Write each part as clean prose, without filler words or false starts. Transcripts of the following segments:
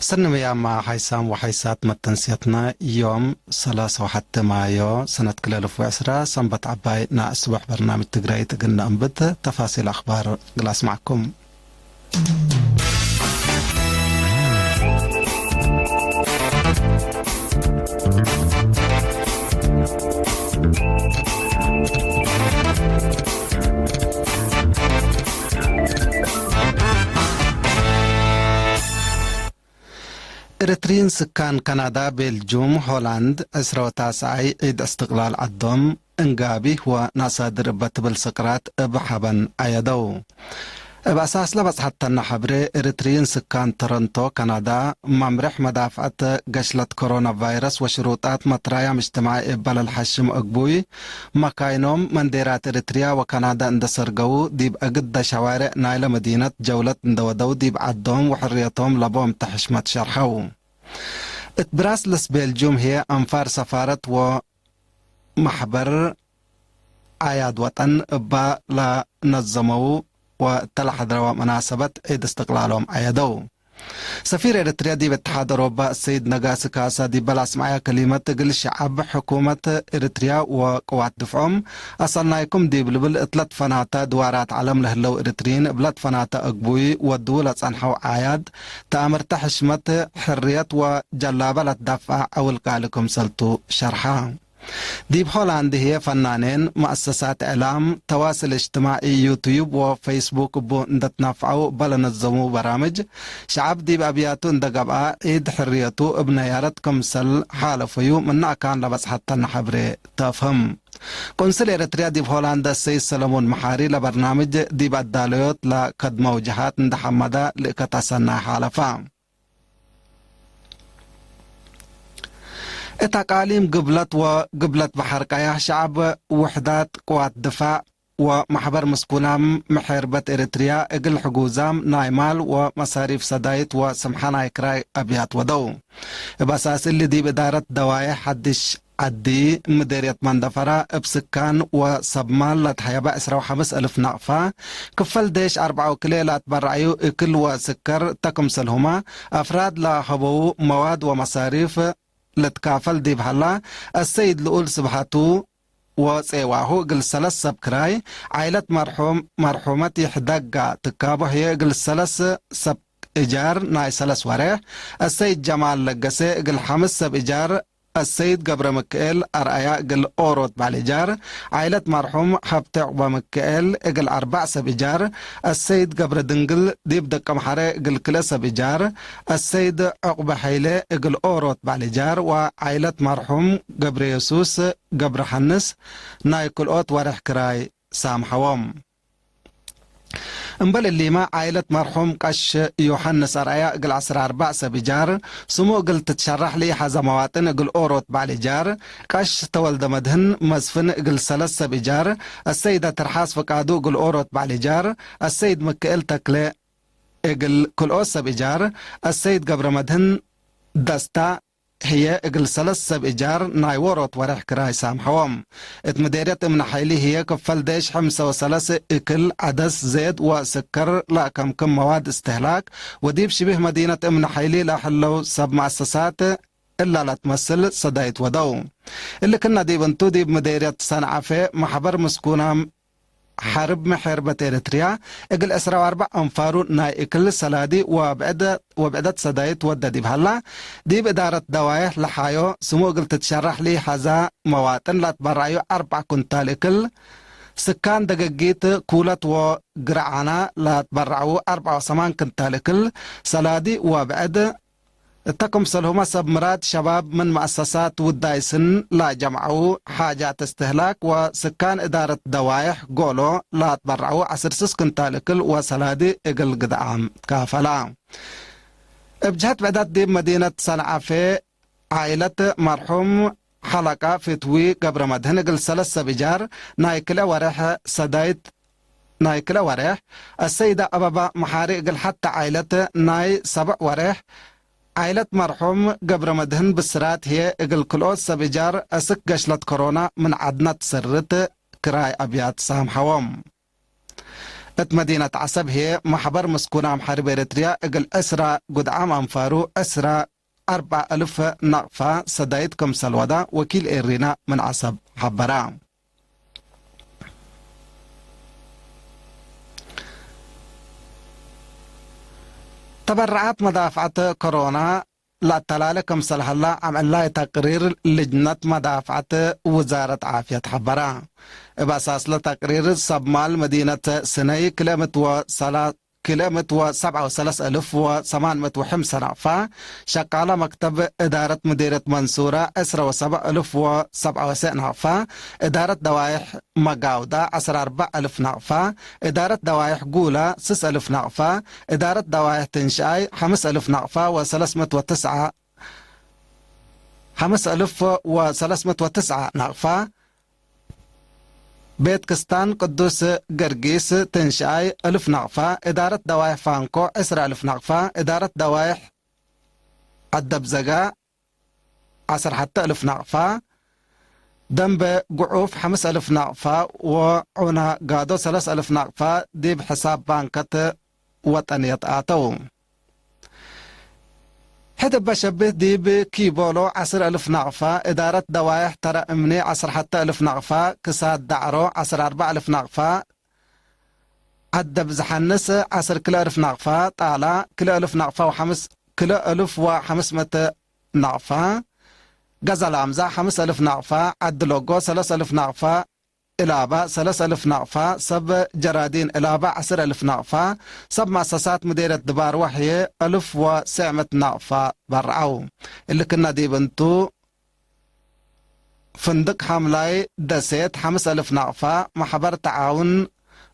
سنميا مع حيسام وحيسات متنسيتنا يوم 31 مايو سنة 2010 سنبت عباي نا أسبوع برنامج تقرأي تقلنا أنبت تفاصيل أخبار قلاس معكم. إريتريين سكان كندا بلجيوم هولاند أسرو تاسعي عيد استقلال عدهم انقابي ونصادر بتبل سقرات بحبن أيدو بأساس لبس حتى النحبري إريتريين سكان تورنتو كندا ممرح مدافعة قشلة كورونا فيروس وشروطات مطرايا مجتمعي إبال الحشم أقبوي مكاينوم منديرات إريتريا وكندا اندسرقو ديب أقد شوارع نايلة مدينة جولة اندودو ديب عدهم وحريتهم لبوم تحشمت شرحو اتبراسلس بلجيوم هي أنفار سفارة ومحبر عياد وطن لا نظمو وتلح دروا مناسبة عيد استقلالهم عيدو سفير إريتريا دي باتحاد أوروبا السيد نغاس كاسا دي بلاس معايا كلمة تقل شعب حكومة إريتريا وقوات دفعهم أصلنايكم دي بلبل اطلت فناتا دوارات علم لهلو إريتريين بلت فناتا أقبوي ودولة صنحو عياد تأمر تحشمة حرية وجلابة لتدفع أو القالكم سلطو شرحا ديب هولاند هي فنانين مؤسسات إعلام تواصل اجتماعي يوتيوب وفيسبوك بو اندتنافعو بلا نظمو برامج شعب ديب أبياتو اندقبا عيد حريتو ابن يارتكم سل حالفيو منا كان لبس حتى نحبري تفهم قنصل إريتريا ديب هولاند السيد سلمون محاري لبرنامج ديب الداليوت لقدم وجهات اندحمدا لكتاسنا حالفا اتقاليم قبلت وقبلت بحر قياح شعب وحدات قوات دفاع ومحبر مسكونام محربة إريتريا اقل حقوزام نايمال ومصاريف سدايت وسمحانا يكراي أبيات ودو بأساس اللي دي بدارة دوايح حدش عدي مديرية مندفرة بسكان وصبمال لتحيبا 15,000 نقفة كفل ديش 4 كليلات برعيو اكل وسكر تكمسلهما أفراد لحبو مواد ومصاريف لتكافل دي بحلا السيد لقول سبحاتو وصيواهو قل سلس سبكراي عائلة مرحومة يحدقا تكابو هي قل سلس سب إجار ناي سلس وريه السيد جمال لقسي قل 5 سب إجار السيد قبر مكيل أرأيا قل أوروت بالإجار عائلة مرحوم حبت عقبة مكيل قل 4 سب إجار السيد قبر دنقل ديب دقا محاري قل كلا سب إجار السيد عقبة حيلة قل أوروت بالإجار وعائلة مرحوم قبر يسوس قبر حنس نايكل أوت ورح كراي سامحوام انبل اللي ما عائلة مرحوم قش يوحنس أرأيا قل 14 سبجار سمو قل تتشرح لي حزا مواطن قل أوروت بالإجار قش تولد مدهن مزفن قل 3 سبجار السيدة ترحاس فقادو قل أوروت بالإجار السيد مكئل تكلي قل كل أوس سبجار السيد قبر مدهن دستا هي اقل 3 سب إيجار ناي وروت ورح كراي سامحوام اتمديرية من حيلي هي كفل ديش 5 اكل عدس زيت وسكر لا كم مواد استهلاك وديب شبه مدينة من حيلي لا حلو سب مؤسسات إلا لا تمثل صدايت ودو اللي كنا ديب انتو ديب مديرية صنعفة محبر مسكونة حرب محربة إريتريا اقل 4 أنفارو ناي اكل سلادي وبعدت سدايت ودى دي بهلا دي بإدارة دوايح لحايو سمو قلت تشرح لي حزا مواطن لا تبرعيو 4 كنتال اكل سكان دقاقيت كولت وقرعانا لا تبرعو 4 كنتال اكل سلادي وبعد تقم سلهما سبمرات شباب من مؤسسات ودايسن لا جمعوا حاجات استهلاك وسكان إدارة دوايح قولوا لا تبرعوا 10 كنتال اكل وسلادي اقل قدعام كافلا بجهت بعدات دي مدينة صنعافة عائلة مرحوم حلقة فتوي قبر مدهن اقل 3 بجار نايكلا وريح سدايت نايكلا وريح السيدة أبابا محاري اقل حتى عائلة ناي 7 وريح عائلة مرحوم قبر مدهن بالسرات هي اقل كلوس سبجار اسك قشلة كورونا من عدنا تسرت كراي أبيات سام حوام ات مدينة عصب هي محبر مسكونة محارب إريتريا اقل أسرى قد عام أنفارو أسرى 4000 نقفة صدايتكم سلودا وكيل إيرينا من عصب حبرا تبرعات مدافعة كورونا لا تلالكم صلح الله عمل تقرير لجنة مدافعة وزارة عافية حبرا بأساس لتقرير صبمال مدينة سني كيلومتر 37,805 نقفة شقالة مكتب إدارة مديرية منصورة 17,097 نقفة إدارة دوايح مقاودة 14,000 نقفة إدارة دوايح قولة 6,000 نقفة إدارة دوايح تنشاي 5,000 نقفة و309 5,309 نقفة بيت كستان قدوس قرقيس تنشاي 1000 نقفة إدارة دوايح فانكو 10,000 نقفة إدارة دوايح الدبزقة 10,000 نقفة دنب قعوف 5,000 نقفة وعنا قادو 3,000 نقفة دي بحساب بانكة وطنية آتو حتى بشبه دي بكيبولو 10,000 نقفة إدارة دوايح ترى أمني 10,000 نقفة كساد دعرو 14,000 نقفة عدب زحنس 10,000 نقفة طالع كيلو 1000 نقفة كيلو 1,500 نقفة غزل عمزة 5,000 نقفة عد لوغو 3,000 نقفة إلابة 3,000 نقفة سب جرادين إلابة 10,000 نقفة سب مؤسسات مديرة دبار وحي 1,900 نقفة برعو اللي كنا دي بنتو فندق حملاي دسيت 5,000 نقفة محبر تعاون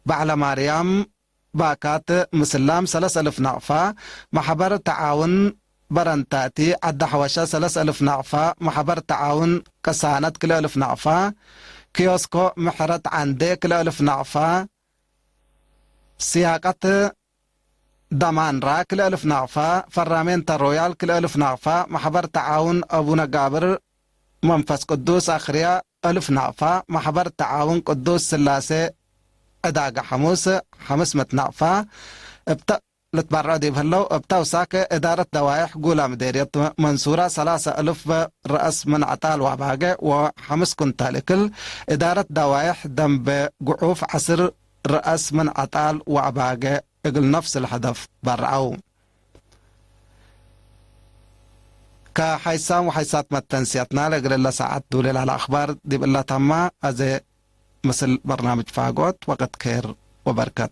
بعلى مريم باكات مسلام 3,000 نقفة محبر تعاون برنتاتي عد حوشة 3,000 نقفة محبر تعاون كسانت كل 1,000 نقفة كيوسكو محرت عندي كل 1,000 نقفة سياقة دمان را كل 1,000 نقفة فرامين رويال كل 1,000 نقفة محبر تعاون أبونا قابر منفس قدوس آخرية 1,000 نقفة محبر تعاون قدوس سلاسة أداق حموس 500 نقفة لتبرع دي بهلو ابتاو ساكة إدارة دوايح قولة مديرية منصورة 3,000 رأس من عطال وعباقة و5 كنتال كل إدارة دوايح دنب قعوف 10 رأس من عطال وعباقة اقل نفس الهدف برعو كحيسان وحيسات متنسياتنا لقل الله ساعات دولي على أخبار دي بالله تما أزي مثل برنامج فاقوت وقت خير وبركات